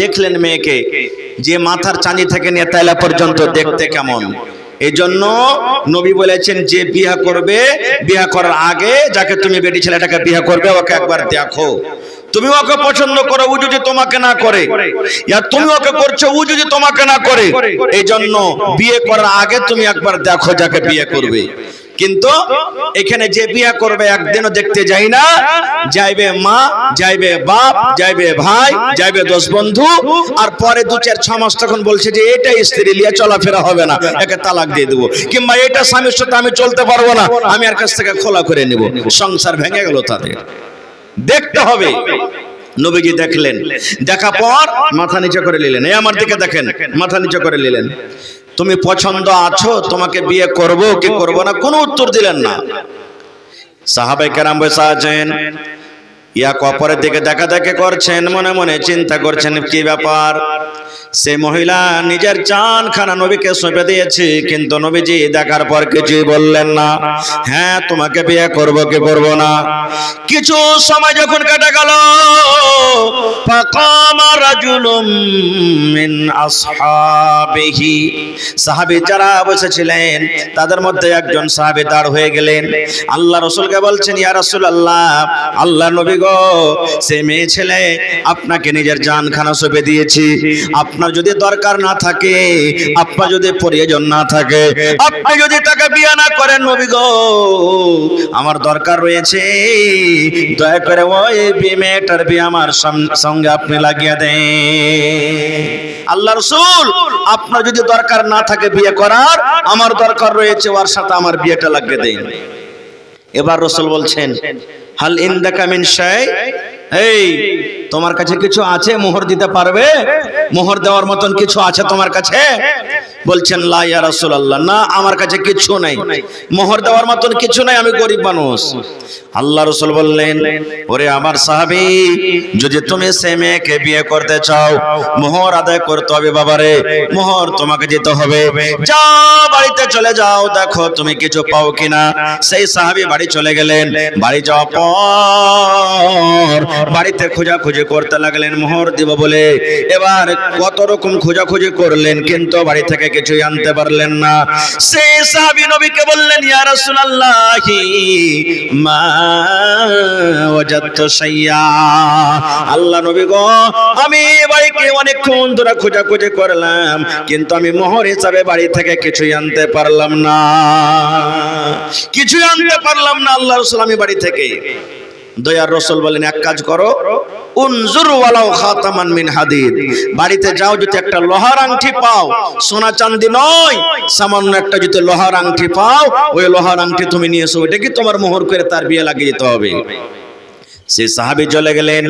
দেখলেন মেয়েকে যে মাথার চাঁদি থেকে নিয়ে তালা পর্যন্ত দেখতে কেমন। এই জন্য নবী বলেছেন যে বিয়ে করবে, বিয়ে করার আগে যাকে তুমি বেটি ছেলেটাকে বিয়ে করবে ওকে একবার দেখো। তুমি ওকে পছন্দ করো, ও যদি তোমাকে না করে, ইয়া তুমি ওকে করছো, ও যদি তোমাকে না করে, এই জন্য বিয়ে করার আগে তুমি একবার দেখো যাকে বিয়ে করবে। কিন্তু এখানে যে বিয়ে করবে একদিনও দেখতে যাই না, যাইবে মা, যাইবে বাপ, যাইবে ভাই, যাইবে 10 বন্ধু, আর পরে 2-4-6 মাস তখন বলছে যে এটা স্ত্রী লিয়ে চলাফেরা হবে না, একে তালাক দিয়ে দেবো, কিংবা এটা স্বামীর সাথে আমি চলতে পারবো না, আমি আর কাছ থেকে খোলা করে নেব। সংসার ভেঙে গেল তাদের। দেখতে হবে। নবীজি দেখলেন, দেখা পর মাথা নিচে করে নিলেন, এই আমার দিকে দেখেন, মাথা নিচে করে নিলেন। তুমি পছন্দ আছো, তোমাকে বিয়ে করব কি করব না, কোনো উত্তর দিলেন না। সাহাবায়ে কেরাম বসে আছেন, এক অপরের দিকে দেখা দেখে করছেন, মনে মনে চিন্তা করছেন কি ব্যাপার। সে মহিলা নিজের জানখানা নবীকে সঁপে দিয়েছে, কিন্তু নবীজি দেখার পর কিছুই বললেন না। হ্যাঁ, তোমাকে বিয়ে করব কি করব না। কিছু সময় যখন কেটে গেল, ফাকামা রাজুলুম মিন আসহাবিহি, সাহাবী যারা বসেছিলেন তাদের মধ্যে একজন সাহাবী দাঁড় হয়ে গেলেন। আল্লাহ রাসূলকে বলছেন, ইয়া রাসূলুল্লাহ, আল্লাহ নবী গো, সে মেয়ে ছেলে আপনাকে নিজের জানখানা সঁপে দিয়েছি, আপনার যদি দরকার না থাকে, আপনার যদি প্রয়োজন না থাকে, আপনি যদি তাকে বিয়ে না করেন, নবী গো আমার দরকার রয়েছে, দয়া করে ওই মেয়েটার বিয়ে আমার সঙ্গে আপনি লাগিয়ে দেন। আল্লাহ রাসূল, আপনার যদি দরকার না থাকে বিয়ে করার, আমার দরকার রয়েছে, ওর সাথে আমার বিয়েটা লাগিয়ে দেন। এবার রাসূল বলছেন, হাল ইনদাকা মিন শাই, এই তোমার কাছে কিছু আছে মোহর দিতে পারবে? মোহর দেওয়ার মতন কিছু আছে তোমার কাছে? বলছেন, লা ইয়া রাসূলুল্লাহ, না আমার কাছে কিছু নাই, মোহর দেওয়ার মতন কিছু নাই, আমি গরিব মানুষ। আল্লাহ রাসূল বললেন, ওরে আমার সাহাবী, যদি তুমি সে মেয়েকে বিয়ে করতে চাও, মোহর আদায় করতে হবে বাবারে, মোহর তোমাকে দিতে হবে। যাও বাড়িতে চলে যাও, দেখো তুমি কিছু পাও কিনা। সেই সাহাবী বাড়ি চলে গেলেন। বাড়ি যাওয়ার পর বাড়িতে খোঁজাখুঁজি করতে লাগলেন মোহর দিব বলে। এবার কত রকম খোঁজাখুঁজি করলেন, কিন্তু বাড়ি থেকে কিছুই আনতে পারলেন না। সেই সাহাবী নবীকে বললেন, ইয়া রাসূলুল্লাহি মা ওয়াজাদতু শাইয়া, আল্লাহ নবী গো, আমি বাড়িতে অনেকক্ষণ ধরে খোঁজাখুঁজি করলাম, কিন্তু আমি মোহর হিসাবে বাড়ি থেকে কিছুই আনতে পারলাম না, কিছুই আনতে পারলাম না আল্লাহ রাসূল আমি বাড়ি থেকে। দয়ার রাসূল বলেন, এক কাজ করো, উনজুর ওয়ালাউ খাতামান মিন হাদিদ, বাড়িতে যাও, যদি একটা লোহার আংটি পাও, সোনা চাঁদি নয়, সামান্য একটা যদি লোহার আংটি পাও, ওই লোহার আংটি তুমি নিয়ে এসো, এটা কি তোমার মোহর করে তার বিয়ে লাগিয়ে দিতে হবে। সেই সাহাবী চলে গেলেন।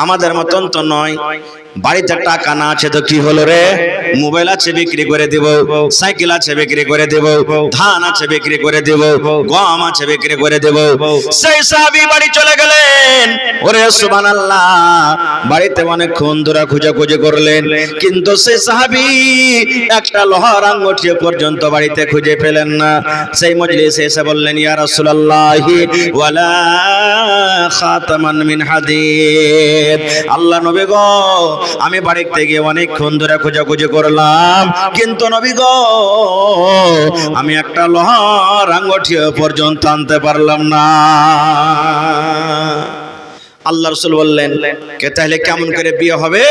আমাদের মতন তো নয়, বাড়িতে টাকা না আছে তো কি হলো রে, মোবাইল আছে বিক্রি করে দেব, সাইকেল আছে বিক্রি করে দেব, ধান আছে বিক্রি করে দেব, গম আছে বিক্রি করে দেব। সেই সাহাবী বাড়ি চলে গেলেন। ওরে সুবহানাল্লাহ, বাড়িতে অনেকক্ষণ ধরে খোঁজাখুঁজি করলেন, কিন্তু সেই সাহাবী একটা লোহার আঙ্গুঠি পর্যন্ত বাড়িতে খুঁজে পেলেন না। সেই মজলিসে এসে বললেন, ইয়া রাসূলুল্লাহি ওয়ালা খাতামান মিন হাদিদ, আল্লাহ নবী গো, আমি বাড়িতে গিয়ে অনেকক্ষণ ধরে খোঁজাখুঁজি করলাম, কিন্তু নবী গো আমি একটা লোহার আঙ্গুঠি পর্যন্ত আনতে পারলাম না। আল্লাহ রাসূল বললেন, কে তাহলে কেমন করে বিয়ে হবে,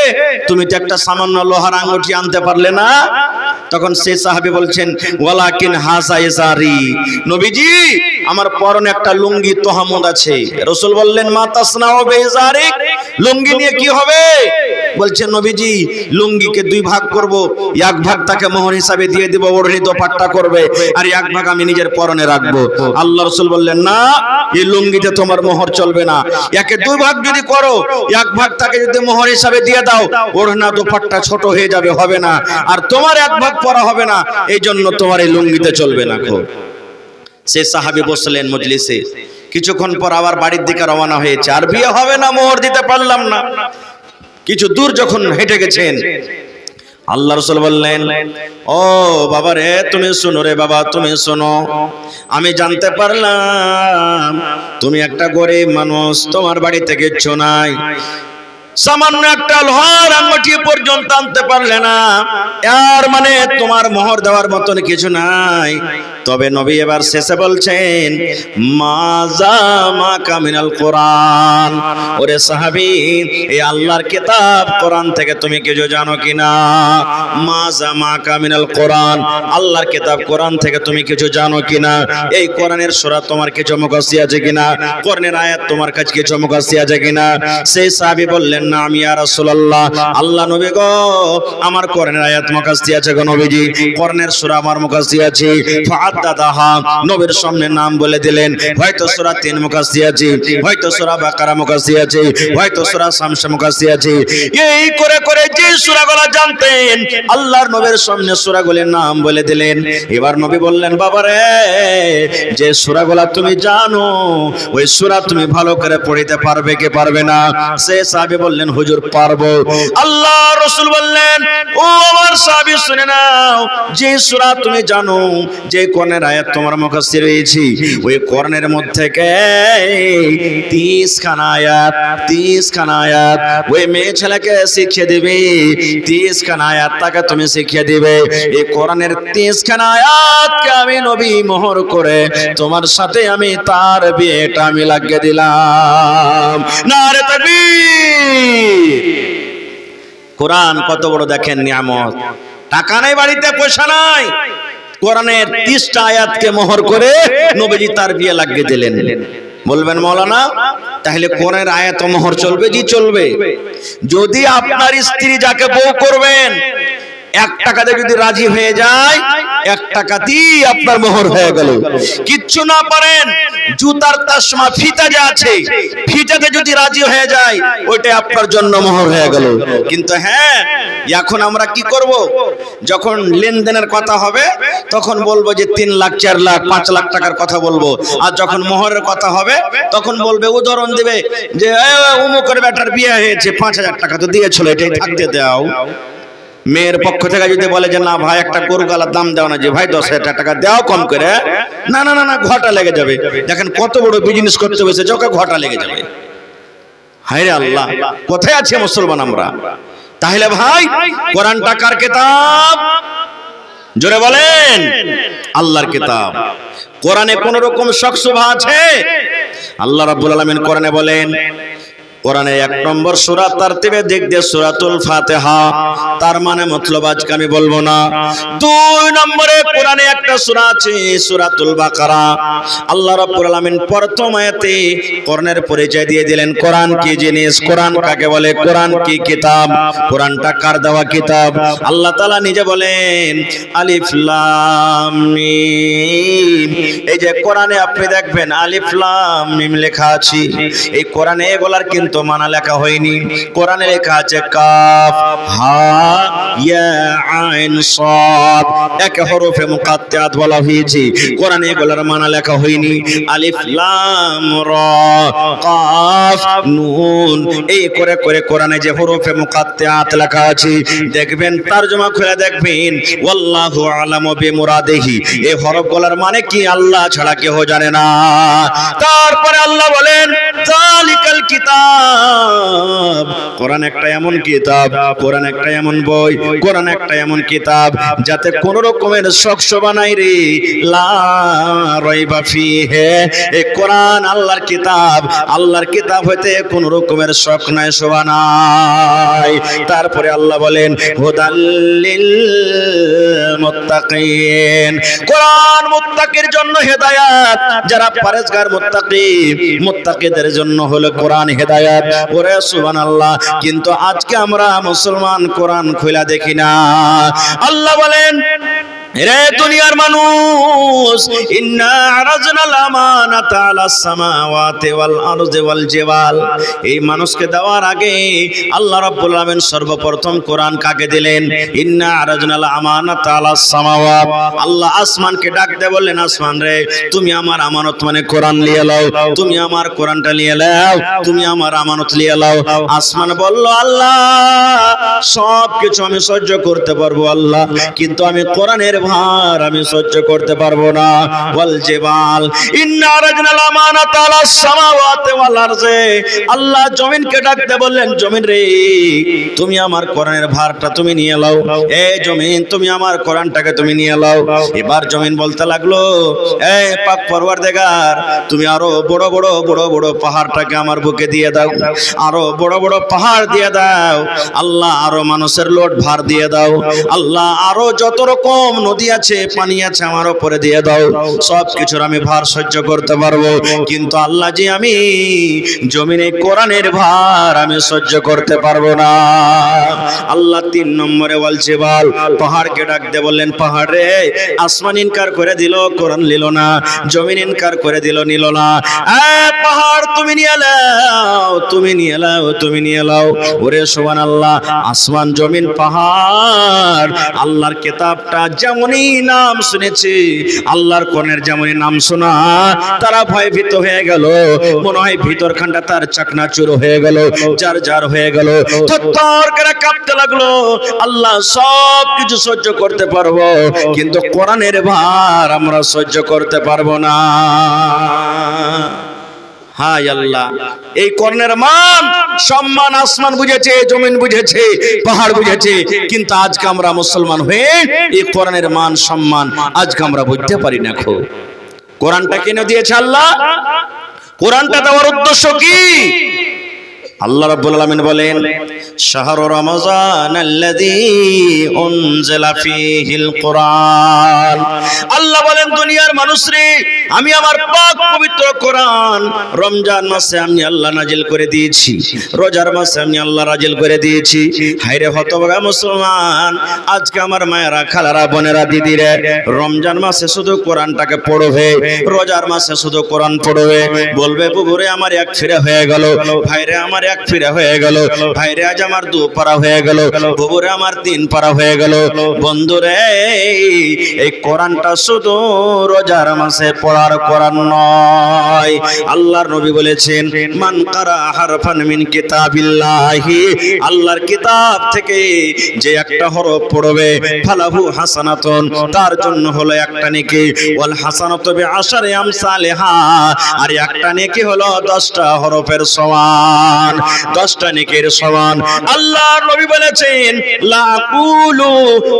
তুমি তো একটা সামান্য লোহার আঙ্গুঠি আনতে পারলে না। তখন সেই সাহাবী বলছেন, ওয়ালাকিন হাসা ইজারি, নবীজি আমার পরনে একটা লুঙ্গি তোহামদ আছে। রাসূল বললেন, মা তাসনাউ বিজারিক, লুঙ্গি নিয়ে কি হবে? বলছেন, নবীজি লুঙ্গিকে 2 ভাগ করব, এক ভাগ তাকে মোহর হিসাবে দিয়ে দেব, ওড়নি দোপাট্টা করবে, আর এক ভাগ আমি নিজের পরনে রাখবো। আল্লাহ রাসূল বললেন, না, এই লুঙ্গিতে তোমার মোহর চলবে না, একে 2 ভাগ যদি করো, এক ভাগ তাকে যদি মোহর হিসাবে দিয়ে দাও, ওড়না দোপাট্টা ছোট হয়ে যাবে, হবে না, আর তোমার এক ভাগ পরা হবে না, এই জন্য তোমার এই লুঙ্গিতে চলবে না। সে সাহাবী বসলেন মজলিসে। কিছুক্ষণ পর আবার বাড়ির দিকে রওনা হয়েছে, আর বিয়ে হবে না, মোহর দিতে পারলাম না। কিছু দূর যখন হেঁটে গেছেন, আল্লাহ রাসূল বললেন, ও বাবা রে, তুমি শোনো রে বাবা, তুমি শোনো, আমি জানতে পারলাম তুমি একটা গরিব মানুষ, তোমার বাড়ি থেকে কিচ্ছু নাই, সামান্য একটা লোহার আঙ্গুঠি আনতে পারলে না, এর মানে তোমার মোহর দেওয়ার মতন কিছু নাই। তবে নবী এবার শেষে বলছেন, মাজা মা কামিনাল কোরআন, ওরে সাহাবী, এই আল্লাহর কিতাব কোরআন থেকে তুমি কিছু জানো কিনা? মাজা মা কামিনাল কোরআন, আল্লাহর কিতাব কোরআন থেকে তুমি কিছু জানো কিনা? এই কোরআনের সূরা তোমার কিছু মুখস্থ আছে কিনা? কোরআনের আয়াত তোমার কাছে কিছু মুখস্থ আছে কিনা? সেই সাহাবী বললেন, না আমি ইয়া রাসূলুল্লাহ, আল্লাহ নবী গো, আমার কোরআনের আয়াত মুখস্থ আছে গো নবীজি, কোরআনের সূরা আমার মুখস্থ আছে। ফাআদাদাহা, নবীর সামনে নাম বলে দিলেন, হয়তো সূরা 3 মুখস্থ আছে, হয়তো সূরা বাকারা মুখস্থ আছে, হয়তো সূরা শামস মুখস্থ আছে। এই করে করে যে সূরাগুলো জানতেন আল্লাহর নবীর সামনে সূরাগুলোর নাম বলে দিলেন। এবার নবী বললেন, বাবারে, যে সূরাগুলো তুমি জানো ওই সূরা তুমি ভালো করে পড়তে পারবে কি পারবে না? সে সাহাবী বললেন, হুজুর পারবো। আল্লাহ রাসূল বললেন, ও আমার সাহাবী শুনে নাও, যে সূরা তুমি জানো, যে কোরআনের আয়াত তোমার মুখস্থ রয়েছে, ওই কোরআনের মধ্যে কে 30 খানা আয়াত ওই মেয়ে ছেলেকে শিখিয়ে দিবে, 30 খানা আয়াত তাকে তুমি শিখিয়ে দিবে। এই কোরআনের 30 খানা আয়াতকে আমি নবী মোহর করে তোমার সাথে আমি তার বিয়েটা আমি লাগিয়ে দিলাম। নারে তাকবীর! কোরআন কত বড় দেখেন নিয়ামত। টাকা নাই বাড়িতে, পয়সা নাই, কোরআনের 30টা আয়াতকে মোহর করে নবীজি তার বিয়ে লাগিয়ে দিলেন। বলবেন মৌলানা, তাহলে কোরআনের আয়াত মোহর চলবে? জি চলবে। যদি আপনার স্ত্রী যাকে বউ করবেন 1 টাকাতে যদি রাজি হয়ে যায়, 1 টাকাতেই আপনার মোহর হয়ে গেল। কিচ্ছু না পারেন, জুতার তাসমা ফিতা যা আছে, ফিতাতে যদি রাজি হয়ে যায়, ওইটা আপনার জন্য মোহর হয়ে গেল। কিন্তু হ্যাঁ, এখন আমরা কি করব? যখন লেনদেনের কথা হবে তখন বলবো যে 3 লাখ 4 লাখ 5 লাখ টাকার কথা বলবো, আর যখন মোহরের কথা হবে তখন বলবে, উদাহরণ দিবে যে অমুকের বেটার বিয়ে হয়েছে, 5000 টাকা তো দিয়েছিল, এটাই থাকতে দাও। মেয়ের পক্ষ থেকে যদি বলে যে না ভাই, একটা গরু গালার দাম দাও না, যে ভাই 10,000 টাকা দাও কম করে, না না না, ঘটা লেগে যাবে। দেখেন কত বড় বিজনেস করতে বসে, যখন ঘটা লেগে যাবে। হায় রে আল্লাহ, কোথায় আছে মুসলমান আমরা? তাহলে ভাই, কোরআনটা কার কিতাব? জোরে বলেন, আল্লাহর কিতাব। কোরআনে কোন রকম শক শুভা আছে? আল্লাহ রাব্বুল আলামিন কোরআনে বলেন, কোরআনে 1 নম্বর সূরা তারতিবে দিক দিয়ে সূরাতুল ফাতিহা, তার মানে মতলব আজকে আমি বলবো না। 2 নম্বরে কোরআনে একটা সূরা আছে সূরাতুল বাকারা। আল্লাহ রাব্বুল আলামিন প্রথম আয়াতে কোরআনের পরিচয় দিয়ে দিলেন, কোরআন কি জিনিস, কোরআন কাকে বলে, কোরআন কি কিতাব, কোরআনটা কার দেওয়া কিতাব। আল্লাহ তাআলা নিজে বলেন, আলিফ লাম মিম। এই যে কোরআনে আপনি দেখবেন আলিফ লাম মিম লেখা আছে, এই কোরআনে এগুলার কিন্তু মানা লেখা হয়নি। কোরআনে লেখা আছে কাফ হা ইয়া আইন সাদ, এক হরফে মুকাত্তাত বলা হয়েছে। কোরআনে এগুলার মানা লেখা হয়নি। আলিফ লাম রা কাফ নুন, এই করে করে কোরআনে যে হরফে মুকাত্তাত লেখা আছে, দেখবেন তরজমা খুলে দেখবেন, ওয়াল্লাহু আলামু বিমুরাদিহি, এই হরফগুলোর মানে কি আল্লাহ ছাড়া কেউ জানে না। তারপরে আল্লাহ বলেন, যালিকাল কিতাব, কোরআন একটা এমন কিতাব, কোরআন একটা এমন বই, কোরআন একটা এমন কিতাব যাতে কোন রকমের শক শোভা নাই রে, লা রাইবা ফিহি। এই কোরআন আল্লাহর কিতাব, আল্লাহর কিতাব হইতে কোন রকমের শক নাই, শোভা নাই। তারপরে আল্লাহ বলেন, হুদাল্লিল মুত্তাকিন, কোরআন মুত্তাকির জন্য হেদায়েত, যারা পরেজগার মুত্তাকি, মুত্তাকিদের জন্য হলো কোরআন হেদায়েত। ওরে সুবহানাল্লাহ। কিন্তু আজকে আমরা মুসলমান কোরআন খুলে দেখি না। আল্লাহ বলেন, রে দুনিয়ার মানুষ, ইন্না আরাজনাল আমানাতা আলাস সামাওয়াতি ওয়াল আরদি ওয়াল জিবাল, এই মানুষকে দেওয়ার আগে আল্লাহ রাব্বুল আলামিন সর্বপ্রথম কোরআন কাকে দিলেন? ইন্না আরাজনাল আমানাতা আলাস সামাওয়াত, আল্লাহ আসমানকে ডাক দিয়ে বললেন, আসমান রে, তুমি আমার আমানত মানে কোরআন নিয়ে নাও, তুমি আমার কোরআনটা নিয়ে নাও, তুমি আমার আমানত নিয়ে নাও। আসমান বলল, আল্লাহ সব কিছু আমি সহ্য করতে পারবো আল্লাহ, কিন্তু আমি কোরআনের ভার আমি সহ্য করতে পারবো না। ওয়াল জিবাল ইন্না রাজনাল আমানাতা আলাস সামাওয়াতি ওয়াল আরজি, আল্লাহ জমিনকে ডাকতে বললেন, জমিন রে তুমি আমার কোরআনের ভারটা তুমি নিয়ে নাও, এই জমিন তুমি আমার কোরআনটাকে তুমি নিয়ে নাও। এবার জমিন বলতে লাগলো, এই পাক পরওয়ারদিগার তুমি আরো বড় বড় বড় বড় পাহাড়টাকে আমার বুকে দিয়ে দাও, আরো বড় বড় পাহাড় দিয়ে দাও আল্লাহ, আরো মানুষের লোড ভার দিয়ে দাও আল্লাহ, আরো যত রকম নদী আছে পানি আছে আমার উপরে দিয়ে দাও, সব কিছুর আমি ভার সহ্য করতে পারবো, কিন্তু আল্লাহ জি আমি জমিনে কোরআনের ভার আমি সহ্য করতে পারবো না। আল্লাহ ৩ নম্বরে বলছে বল পাহাড়কে ডাকতে বললেন, পাহাড় রে আসমান ইনকার করে দিল, কোরআন নিল না, জমিন ইনকার করে দিল, নিল না। পাহাড় তুমি নিয়ে নাও, তুমি নিয়ে নাও, তুমি নিয়ে নাও। ওরে সুবহানাল্লাহ, আসমান জমিন পাহাড় আল্লাহর কিতাবটা যেমনই নাম শুনেছে, আল্লাহর কোরআনের যেমনই নাম শোনা, তারা ভয়ভীত হয়ে গেল, মনে হয় ভিতরখানটা তার চাকনাচুর হয়ে গেল, যার যার হয়ে গেল, থরথর করে কাঁপতে লাগলো। আল্লাহ সব কিছু সহ্য করতে পারবো, কিন্তু কোরআনের ভার আমরা সহ্য করতে পারবো না। হায় আল্লাহ, এই কোরআনের মান সম্মান আসমান বুঝেছে, জমিন বুঝেছে, পাহাড় বুঝেছে, কিন্তু আজকে আমরা মুসলমান হয়ে এই কোরআনের মান সম্মান আজকে আমরা বুঝতে পারি না। কোরআনটা কেন দিয়েছে আল্লাহ? কোরআনটা দেওয়ার উদ্দেশ্য কি? আল্লাহ রাব্বুল আলামিন বলেন, শাহরু রমাজান আল্লাযী উনজিলা ফীহিল কোরআন। আল্লাহ বলেন, দুনিয়ার মানুষরে আমি আমার পাক পবিত্র কোরআন রমজান মাসে আমি আল্লাহ নাজিল করে দিয়েছি, রোজার মাসে আমি আল্লাহ নাজিল করে দিয়েছি। হায়রে হতভাগা মুসলমান, আজকে আমার মায়েরা, খালারা, বোনেরা, দিদিরা রমজান মাসে শুধু কোরআনটাকে পড়বে, রোজার মাসে শুধু কোরআন পড়বে, বলবে বুবুরে আমার এক ফিরে হয়ে গেল, ভাইরে আমার এক ফিরে হয়ে গেল, ভাইরে আজ আমার 2 পারা হয়ে গেল, বুবুরে আমার 3 পারা হয়ে গেল। বন্ধুরে, এই কোরআনটা শুধু রোজার মাসে পড়ার কোরআন নয়। আল্লাহর নবী বলেছেন, মান কারা হারফান মিন কিতাবিল্লাহি, আল্লাহর কিতাব থেকে যে একটা হরফ পড়বে, ফালাহু হাসানাতুন, তার জন্য হলো একটা নেকি, ওয়াল হাসানাতু বিআশারি আমসালিহা, আর একটা নেকি হলো 10টা হরফের সমান, 10টা নেকির সমান। আল্লাহর নবী বলেছেন, লা কুলু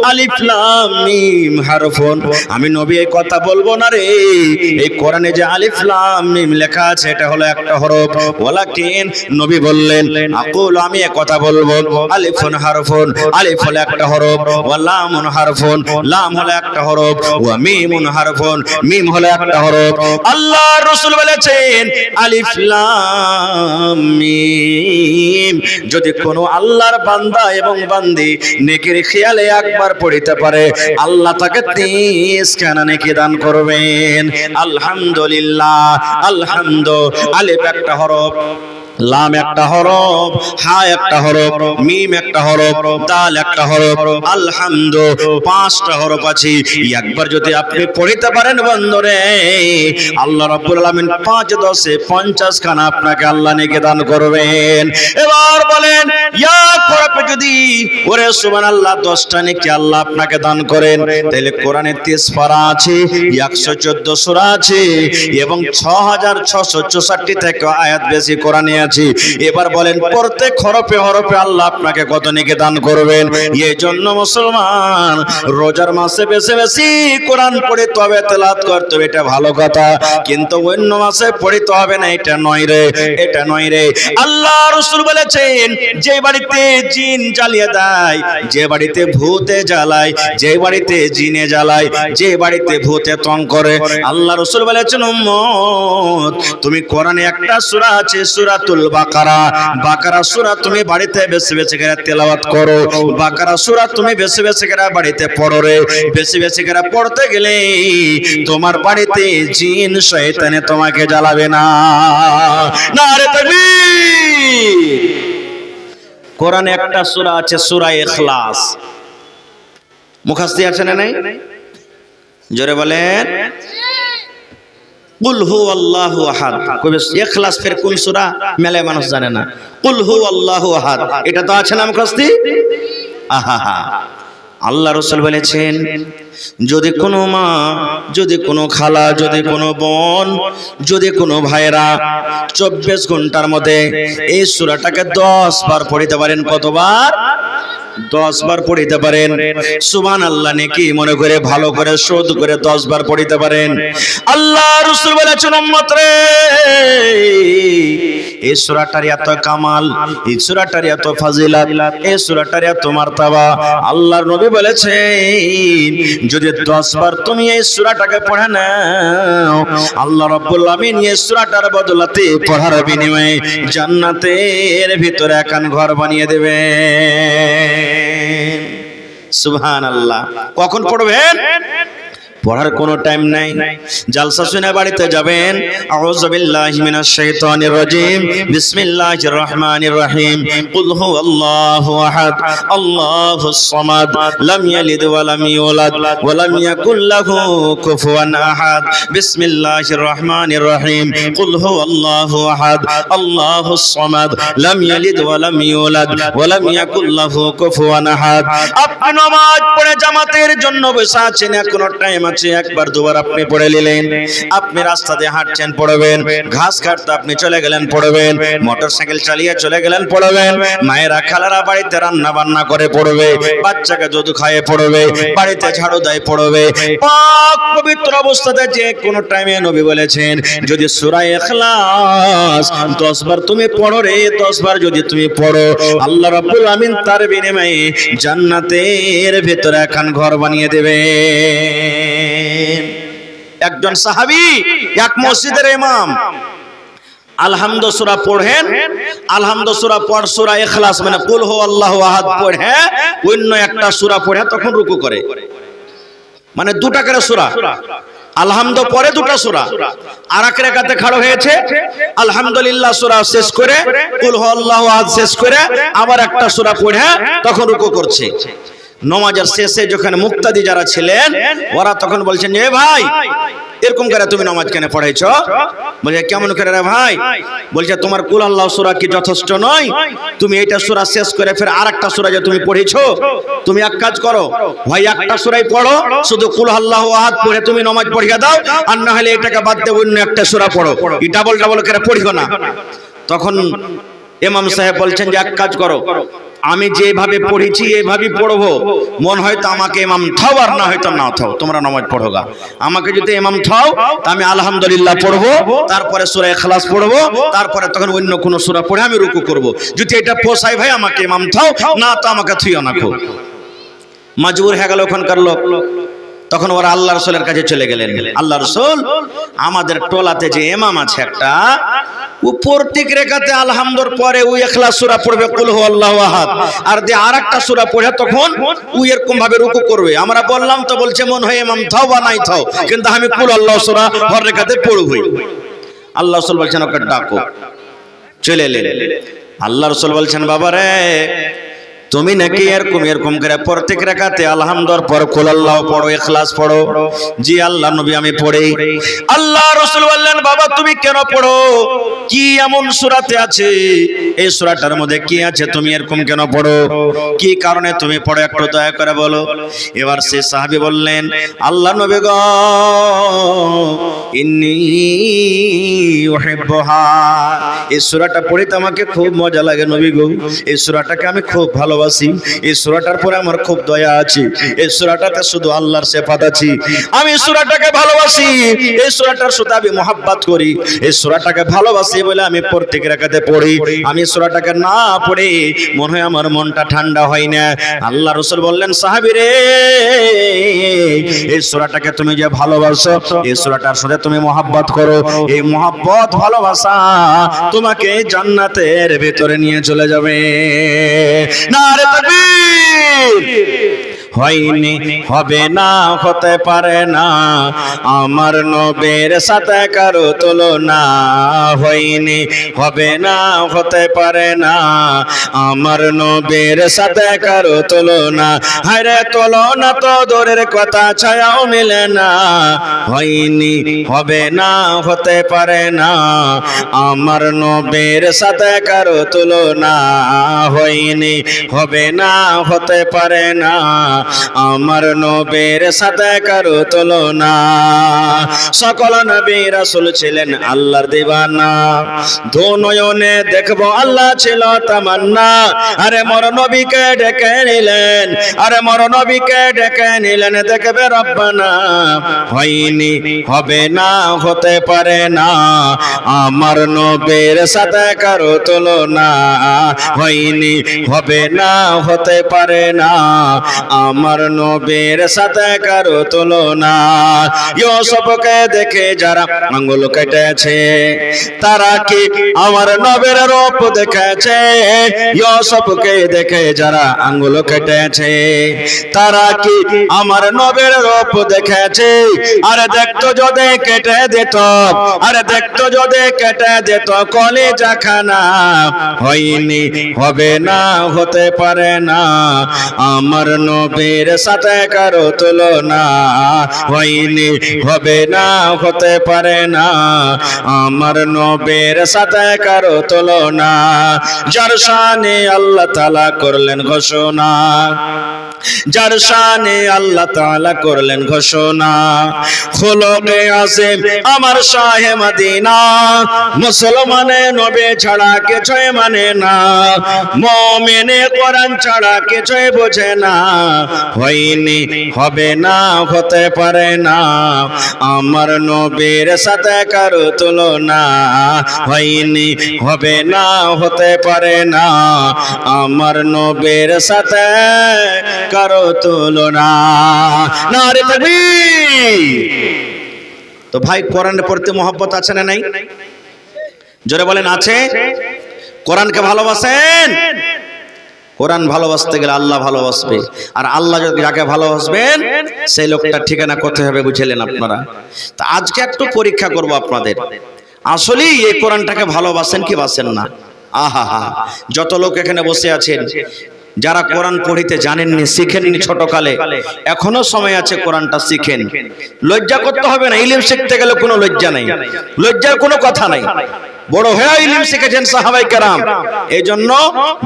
আলিফ লাম মিম হারফুন, আমি নবী এই কথা বলবো না রে, এই কোরআনে যে আলিফ লাম মিম লেখা আছে এটা হলো একটা হরফ, ওয়ালাকিন নবী বললেন, আকুল, আমি এই কথা বলবো, আলিফুন হারফুন, আলিফ হলো একটা হরফ, ওয়া লামুন হারফুন, লাম হলো একটা হরফ, ওয়া মিমুন হারফুন, মিম হলো একটা হরফ। আল্লাহর রাসূল বলেছেন, আলিফ লাম মিম যদি কোনো আল্লাহর বান্দা এবং বান্দি নেকির খেয়ালে একবার পড়িতে পারে, আল্লাহ তাকে 30 খানা নেকি দান করবেন। আলহামদুলিল্লাহ, আলহামদু, আলিফ একটা হরফ, লাম একটা হরফ, হা একটা হরফ, মিম একটা হরফ, দাল একটা হরফ, আলহামদু 5টা হরফ আছে। একবার যদি আপনি পড়িতে পারেন বন্ধুরে, আল্লাহ রাব্বুল আলামিন 5 10 50 খানা আপনাকে আল্লাহ নেকি দান করবেন। এবার বলেন, এক হরফে যদি ওরে সুবহানাল্লাহ 10টা নেকি আল্লাহ আপনাকে দান করেন, তাহলে কোরআনে 30 পারা আছে, 114 সূরা আছে, এবং 6664 থেকে আয়াত বেশি কোরআনে আছে। এবার বলেন, প্রত্যেক হরফে হরফে আল্লাহ আপনাকে কত নেকি দান করবেন। এই জন্য মুসলমান রোজার মাসে বেশি বেশি কোরআন পড়তে হবে, তেলাওয়াত করতে হবে, এটা ভালো কথা, কিন্তু অন্য মাসে পড়তে হবে না, এটা নয় রে, এটা নয় রে। আল্লাহ রাসূল বলেছেন, যে বাড়িতে জিন জ্বালিয়ে দেয়, যে বাড়িতে ভূতে জ্বালায়, যে বাড়িতে জিনে জ্বালায়, যে বাড়িতে ভূতে তং করে, আল্লাহ রাসূল বলেছেন, উম্মত তুমি কোরআনে একটা সূরা আছে সূরাতুল বাকারা, বাকারা সূরা তুমি বাড়িতে বেশি বেশি করে তেলাওয়াত করো, বাকারা সূরা তুমি বেশি বেশি করে বাড়িতে পড়ো রে। বেশি বেশি করে পড়তে গেলে তোমার বাড়িতে জিন শয়তানে তোমাকে জ্বালাবে না। নারে তাকবীর। কোরআনে একটা সূরা আছে সূরা ইখলাস, মুখস্থ আছে না নাই? জোরে বলেন, কুল হুয়াল্লাহু আহাদ। কবে ইখলাস ফের কোন সূরা মেলে মানুষ জানে না। কুল হুয়াল্লাহু আহাদ এটা তো আছে না মুখস্থি। আহা, আল্লাহ রাসূল বলেছেন, যদি কোনো মা, যদি কোনো খালা, যদি কোনো বোন, যদি কোনো ভাইরা 24 ঘন্টার মধ্যে এই সূরাটাকে 10 বার পড়িতে পারেন, কতবার? 10 বার পড়িতে পারেন। সুবহানাল্লাহ, নেকি মনে করে ভালো করে শোধ করে 10 বার পড়িতে পারেন। আল্লাহ রাসূল বলেছেন, উম্মত রে, এই সূরাটার এত কামাল, এই সূরাটার এত ফাজিলাত, এই সূরাটার এত মার্তাবা। আল্লাহর নবী বলেছেন, যদি 10 বার তুমি এই সূরাটাকে পড়ে নাও, আল্লাহ রাব্বুল আমিন এই সূরাটার বদলাতে পড়ার বিনিময়ে জান্নাতের ভিতরে একখান ঘর বানিয়ে দেবে। সুবহানাল্লাহ। কখন পড়বেন? পড়ার কোনো টাইম নাই। জালসা শুনে বাড়িতে যাবেন, আউযু বিল্লাহি মিনাশ শাইতানির রাজিম, বিসমিল্লাহির রহমানির রহিম, কুল হুয়াল্লাহু আহাদ, আল্লাহুস সামাদ, লাম ইয়ালিদ ওয়া লাম ইউলাদ ওয়া লাম ইয়াকুল লাহু কুফুয়ান আহাদ, বিসমিল্লাহির রহমানির রহিম, কুল হুয়াল্লাহু আহাদ, আল্লাহুস সামাদ, লাম ইয়ালিদ ওয়া লাম ইউলাদ ওয়া লাম ইয়াকুল লাহু কুফুয়ান আহাদ। আপনি নামাজ পড়ে জামাতের জন্য বসে আছেন, এখনো টাইম আছে, একবার দুবার আপনি পড়ে নিলেন। আপনি রাস্তা দিয়ে হাঁটছেন, পড়বেন। ঘাস কাটতে আপনি চলে গেলেন, পড়বেন। মোটরসাইকেল চালিয়ে চলে গেলেন, পড়বেন। মায়েরা খালারা বাড়িতে রান্না বান্না করে পড়বে, বাচ্চাকে দুধ খাইয়ে পড়বে, বাড়িতে ঝাড়ু দেয় পড়বে। পাক পবিত্র অবস্থাতে যে কোনো টাইমে নবী বলেছেন, যদি সূরা ইখলাস 10 বার তুমি পড়ো রে, 10 বার যদি তুমি পড়ো, আল্লাহ রাব্বুল আমিন তার বিনিময়ে জান্নাতের ভিতরে একখান ঘর বানিয়ে দেবে। একজন সাহাবী এক মসজিদের ইমাম আলহামদু সূরা পড়েন, আলহামদু সূরা পড়, সূরা ইখলাস মানে কুল হুয়াল্লাহু আহাদ পড়ে অন্য একটা সূরা পড়ে তখন রুকু করে, মানে দুটা করে সূরা। আলহামদু পরে দুটা সূরা, আর এক রাকাতে খাড়া হয়েছে, আলহামদুলিল্লাহ সূরা শেষ করে, কুল হুয়াল্লাহু আহাদ শেষ করে আবার একটা সূরা পড়ে তখন রুকু করছে। নামাজের শেষে যখন মুক্তাদি যারা ছিলেন ওরা তখন বলছেন, এ ভাই, এরকম করে তুমি নামাজ কেন পড়াইছো? বলছে, কেমন করে রে ভাই? বলছে, তোমার কুল আল্লাহ সূরা কি যথেষ্ট নয়? তুমি এইটা সূরা শেষ করে ফের আরেকটা সূরা যে তুমি পড়েছো, তুমি এক কাজ করো, ভাই একটা সূরাই পড়ো, শুধু কুল আল্লাহু আহাদ পড়ে তুমি নামাজ পড়িয়ে দাও, আর না হলে এটাকে বাদ দিয়ে অন্য একটা সূরা পড়ো, এই ডাবল ডাবল করে পড়িও না। তখন ইমাম সাহেব বলছেন যে এক কাজ করো, আমি যেভাবে পড়েছি এইভাবেই পড়বো, মন হয়তো আমাকে ইমাম থাও আর না হয়তো না থাও, তোমরা নামাজ পড়োগা। আমাকে যদি ইমাম থাও তা আমি আলহামদুলিল্লাহ পড়বো, তারপরে সূরা ইখলাস পড়বো, তারপরে তখন অন্য কোন সূরা পড়ে আমি রুকু করব। যদি এটা পোষায় ভাই আমাকে ইমাম থাও, না তো আমাকে থুইও না। খুব মজবুর হয়ে গেল ওখানকার লোক। তখন ওরা আল্লাহ রাসূলের কাছে চলে গেলেন। আল্লাহ রাসূল, আমাদের টোলাতে যে ইমাম আছে একটা, ও প্রত্যেক রাকাতে আলহামদুর পরে ও ইখলাস সূরা পড়বে, কুল হুয়াল্লাহু আহাদ, আর যে আরেকটা সূরা পড়ে তখন ও এরকম ভাবে রুকু করবে। আমরা বললাম তো বলছে মন হয় ইমাম থাও বা নাই থাও, কিন্তু আমি কুল আল্লাহু সূরা হর রাকাতে পড়বই। আল্লাহ রাসূল বলছেন, ওকে ডাকো। চলে এলেন। আল্লাহ রাসূল বলছেন, বাবা রে, তুমি নাকি এরকম করে প্রত্যেক রাকাতে আলহামদুর পর কুল আল্লাহু পড়ো, ইখলাস পড়ো? জি আল্লাহ নবী, আমি পড়ি। আল্লাহ রাসূল বললেন, বাবা তুমি কেন পড়ো? কি এমন সূরাতে আছে, এই সূরাটার মধ্যে কি আছে তুমি এরকম কেন পড়ো? কি কারণে তুমি পড়ো একটু দয়া করে বলো। এবার সেই সাহাবী বললেন, আল্লাহ নবী গো, ইন্নী উহিব্বুহা, এই সূরাটা পড়িতে আমাকে খুব মজা লাগে নবী গো, এই সূরাটাকে আমি খুব ভালোবাসি, এই সূরাটার পরে আমার খুব দয়া আছে, এই সূরাটাতে শুধু আল্লাহর সিফাত আছে, আমি সূরাটাকে ভালোবাসি, এই সূরাটার সাথে আমি মহব্বত করি, এই সূরাটাকে ভালোবাসি বলে আমি প্রত্যেক রাকাতে পড়ি। আমি সূরাটাকে না পড়ে মনে হয় আমার মনটা ঠান্ডা হয় না। আল্লাহ রাসূল বললেন, সাহাবী রে, এই সূরাটাকে তুমি যে ভালোবাসো, এই সূরাটার সাথে তুমি মহব্বত করো, এই মহব্বত ভালোবাসা তোমাকে জান্নাতের ভিতরে নিয়ে চলে যাবে। নারে তাকবীর! হয়নি, হবে না, হতে পারে না, আমার নবীর সাথে কারো তুলনা। হয়নি, হবে না, হতে পারে না, আমার নবীর সাথে কারো তুলনা। হায়রে তুলনা তো দূরের কথা, ছায়াও মিলে না। হয়নি, হবে না, হতে পারে না, আমার নবীর সাথে কারো তুলনা। হয়নি, হবে না, হতে পারে না, আমার নবীর সাথে কারো তুলনা। সকল নবী রাসূল ছিলেন আল্লাহর দিওয়ানা, দু নয়নে দেখবো আল্লাহ ছিল তামান্না। আরে মোর নবীকে ডেকে নিলেন, আরে মোর নবীকে ডেকে নিলেন, দেখবে রব্বানা। হয়নি, হবে না, হতে পারে না, আমার নবীর সাথে কারো তুলনা। হয়নি, হবে না, হতে পারে না, আমার নবীর সাথে কারো তুলনা। ইউসুফকে দেখে যারা আঙ্গুল কেটেছে, তারা কি আমার নবীর রূপ দেখেছে? ইউসুফকে দেখে যারা আঙ্গুল কেটেছে, তারা কি আমার নবীর রূপ দেখেছে? আরে দেখতো যদি কেটে দিত, আরে দেখতো যদি কেটে দিত কলিজা খানা। হয়নি, হবে না, হতে পারে না, আমার নবীর সাথে কারো তুলনা। হয়নি, হবে না, হতে পারে না, আমার নবীর সাথে কারো তুলনা। যার শানে আল্লাহ তাআলা করলেন ঘোষণা, যার শানে আল্লাহ তাআলা করলেন ঘোষণা। খুলুকে আসিম আমার শাহে মদিনা, মুসলমানে নবী ছাড়া কিছুই মানে না, মুমিনে কোরআন ছাড়া কিছুই বোঝে না। হয়নি, হবে না, হতে পারে না, আমার নবীর সাথে কারো তুলনা। হয়নি, হবে না, হতে পারে না, আমার নবীর সাথে কারো তুলনা। নারে তাকবীর। তো ভাই, কোরআনের প্রতি মহব্বত আছে না নাই? জোরে বলেন আছে? কোরআনকে ভালোবাসেন? কোরআন ভালোবাসতে গেলে আল্লাহ ভালোবাসবে, আর আল্লাহ যাকে ভালোবাসবেন সেই লোকটার ঠিকানা কোথায় হবে বুঝলেন আপনারা? তা আজকে একটু পরীক্ষা করব আপনাদের, আসলেই এই কোরআনটাকে ভালোবাসেন কি বাসেন না? আহা হা, যত লোক এখানে বসে আছেন যারা কোরআন পড়িতে জানেননি, শিখেননি ছোটকালে, এখনো সময় আছে, কোরআনটা শিখেন। লজ্জা করতে হবে না, ইলম শিখতে গেলে কোনো লজ্জা নাই, লজ্জার কোনো কথা নাই। বড় হয়ে ইলম শিখেছেন সাহাবায়ে কেরাম। এই জন্য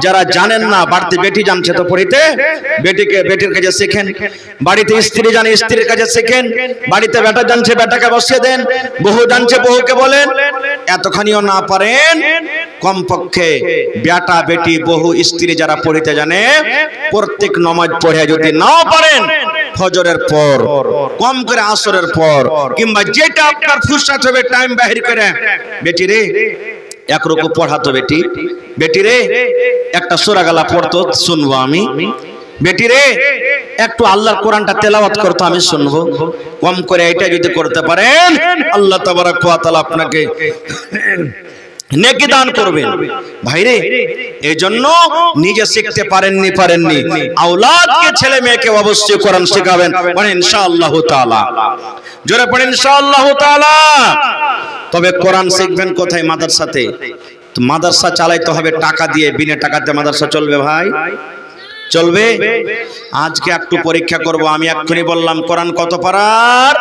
যারা জানেন না, বাড়িতে বেটি জানছে তো পড়িতে, বেটিকে বেটির কাছে শিখেন, বাড়িতে স্ত্রী জানে স্ত্রীর কাছে শিখেন, বাড়িতে বেটা জানছে বেটাকে বসিয়ে দেন, বহু জানছে বহুকে বলেন। এতখানিও না পারেন, কমপক্ষে বেটা বেটি বহু স্ত্রী যারা পড়িতে জানে, প্রত্যেক নামাজ পড়ে যদি নাও পারেন, ফজরের পর, কম করে আসরের পর, কিংবা যেটা আপনার ফুরসত হবে টাইম বাহির করে, বেটি রে এক রকম পড়াতো, বেটি বেটি রে একটা সূরা গালা পড়তো শুনবো আমি, বেটি রে একটু আল্লাহর কোরআনটা তেলাওয়াত করতো আমি শুনবো। কম করে এটা যদি করতে পারেন, আল্লাহ তাবারক ওয়া তাআলা আপনাকে নেকি দান করবেন। ভাইরে, এই জন্য নিজে শিখতে পারেননি আওলাদকে, ছেলে মেয়েকে অবশ্যই কোরআন শেখাবেন, মানে ইনশাআল্লাহ তাআলা। জোরে পড়েন ইনশাআল্লাহ তাআলা। তবে কোরআন শিখবেন কোথায়? মাদ্রাসাতে। তো মাদ্রাসা চালাইতে হবে টাকা দিয়ে, বিনা টাকাতে মাদ্রাসা চলবে ভাই? চলবে? আজকে একটু পরীক্ষা করব। আমি এক্ষুনি বললাম কোরআন কত পারার?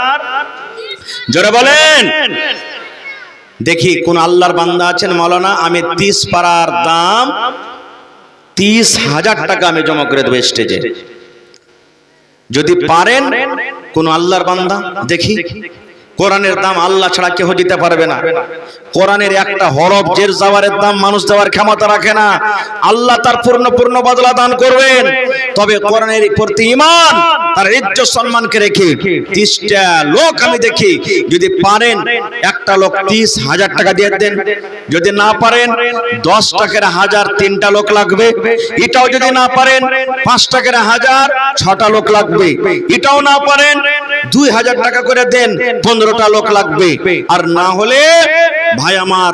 জোরে বলেন। দেখি কোন আল্লাহর বান্দা আছেন, মাওলানা আমি 30 পারার দাম 30,000 টাকা আমি জমা করে দেব স্টেজে। যদি পারেন কোন আল্লাহর বান্দা, দেখি। কোরআনের দাম আল্লাহ ছাড়া কেউ দিতে পারবে না। কোরআনের একটা হরফ জের জাওয়ারের দাম মানুষ দেওয়ার ক্ষমতা রাখে না। আল্লাহ তার পূর্ণ বদলা দান করবেন। তবে কোরআনের প্রতি ঈমান, তার ইজ্জত সম্মানকে রেখে 30টা লোক আমি দেখি, যদি পারেন একটা লোক 30,000 টাকা দিয়ে দেন। যদি না পারেন 10 টাকার 1000, 3টা লোক লাগবে। এটাও যদি না পারেন 5 টাকার 1000, 6টা লোক লাগবে। এটাও না পারেন 2000 টাকা করে দেন, 15টা লোক লাগবে। আর না হলে ভাই আমার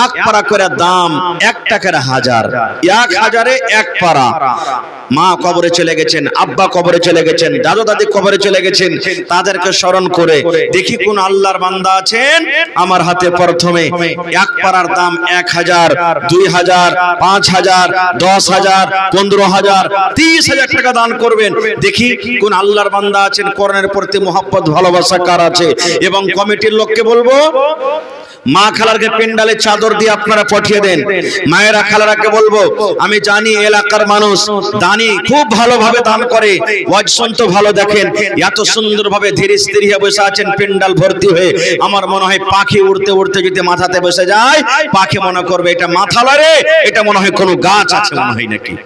1 পারা করে দাম 1 টাকার 1000, 1000-এ 1 পারা। মা কবরে চলে গেছেন, আব্বা কবরে চলে গেছেন, দাদু দাদি কবরে চলে গেছেন, তাদেরকে স্মরণ করে দেখি কোন আল্লাহর বান্দা আছেন আমার হাতে প্রথমে 1 পারার দাম 1000, 2000, 5000, 10000, 15000, 30000 টাকা দান করবেন। দেখি কোন আল্লাহর বান্দা আছেন কোরআনের প্রতি মহব্বত ভালোবাসা কার আছে। এবং কমিটির লোককে বলবো মা খালারকে পেন্ডালে চাদর দিয়ে আপনারা পাঠিয়ে দেন। মায়েরা খালারাকে বলবো, আমি জানি এলাকার মানুষ দানি খুব ভালোভাবে দান করে, ওয়াজ শুনতে ভালো দেখেন, এত সুন্দরভাবে ধীরে স্থির হয়ে বসে আছেন পেন্ডাল ভর্তি হয়ে। আমার মনে হয় পাখি উড়তে উড়তে যদি মাথাতে বসে যায়, পাখি মনে করবে এটা মাথা লড়ে, এটা মনে হয় কোনো গাছ আছে মনে হয় নাকি।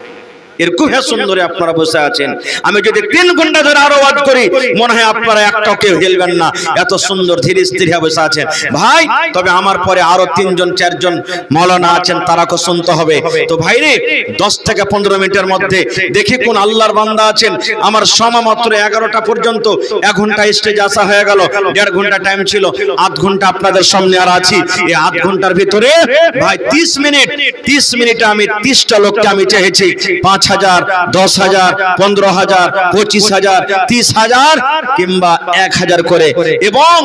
এরকম সুন্দরে আপনারা বসে আছেন। আমি যদি 3 ঘন্টা ধরে আরো ওয়াজ করি, মনে হয় আপনারা একটাও কেউ হেলবেন না, এত সুন্দর ধীরে স্থির হয়ে বসে আছেন। ভাই, তবে আমার পরে আরো 3 জন 4 জন মাওলানা আছেন, তারাকে শুনতে হবে। তো ভাই রে, 10 থেকে 15 মিনিটের মধ্যে দেখি কোন আল্লাহর বান্দা আছেন। আমার সময় মাত্র 11টা পর্যন্ত, 1 ঘন্টা স্টেজ আসা হয়ে গেল, 1.5 ঘন্টা টাইম ছিল, 1/2 ঘন্টা আপনাদের সামনে আর আছি। এই 1/2 ঘন্টার ভিতরে ভাই 30 মিনিটে আমি 30টা লোককে আমি চেয়েছি 5,000, 10,000, 15,000, 25,000, 30,000 কিংবা 1,000 করে। এবং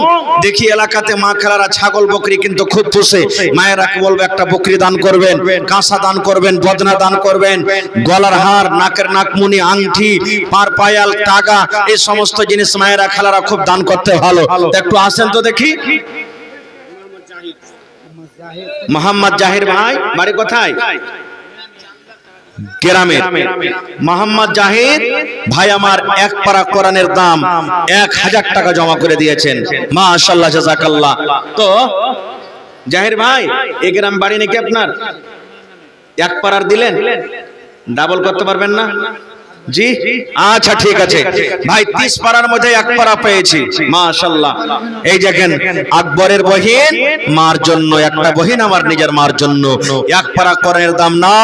দেখি এলাকাতে মা খালারা ছাগল বকরি কিন্তু খুব পোষে। মায়েরাকে বলবো একটা বকরি দান করবেন, কাঁসা দান করবেন, বদনা দান করবেন, গলার হার, নাকের নাকমুনি, আংটি, পার পায়াল, টাকা, এই সমস্ত জিনিস মায়েরা খালারা খুব দান করতে ভালো। একটু আসেন তো দেখি। মোহাম্মদ জাহির ভাই বাড়ি কোথায়? গ্রামের। মোহাম্মদ জাহির ভাই আমার এক পারা কোরআনের দাম 1,000 টাকা জমা করে দিয়েছেন। মাশাআল্লাহ, জাযাকাল্লাহ। তো জাহির ভাই, এই গ্রাম বাড়ি নাকি আপনার? এক পারার দিলেন, ডাবল করতে পারবেন না? জি, আচ্ছা ঠিক আছে ভাই। 30 পারার মধ্যে 1 পারা পেয়েছি, মাশাআল্লাহ। এই দেখেন, আকবরের বহিন মার জন্য, একটা বহিন আমার নিজের মার জন্য 1 পারা কোরআনের দাম না।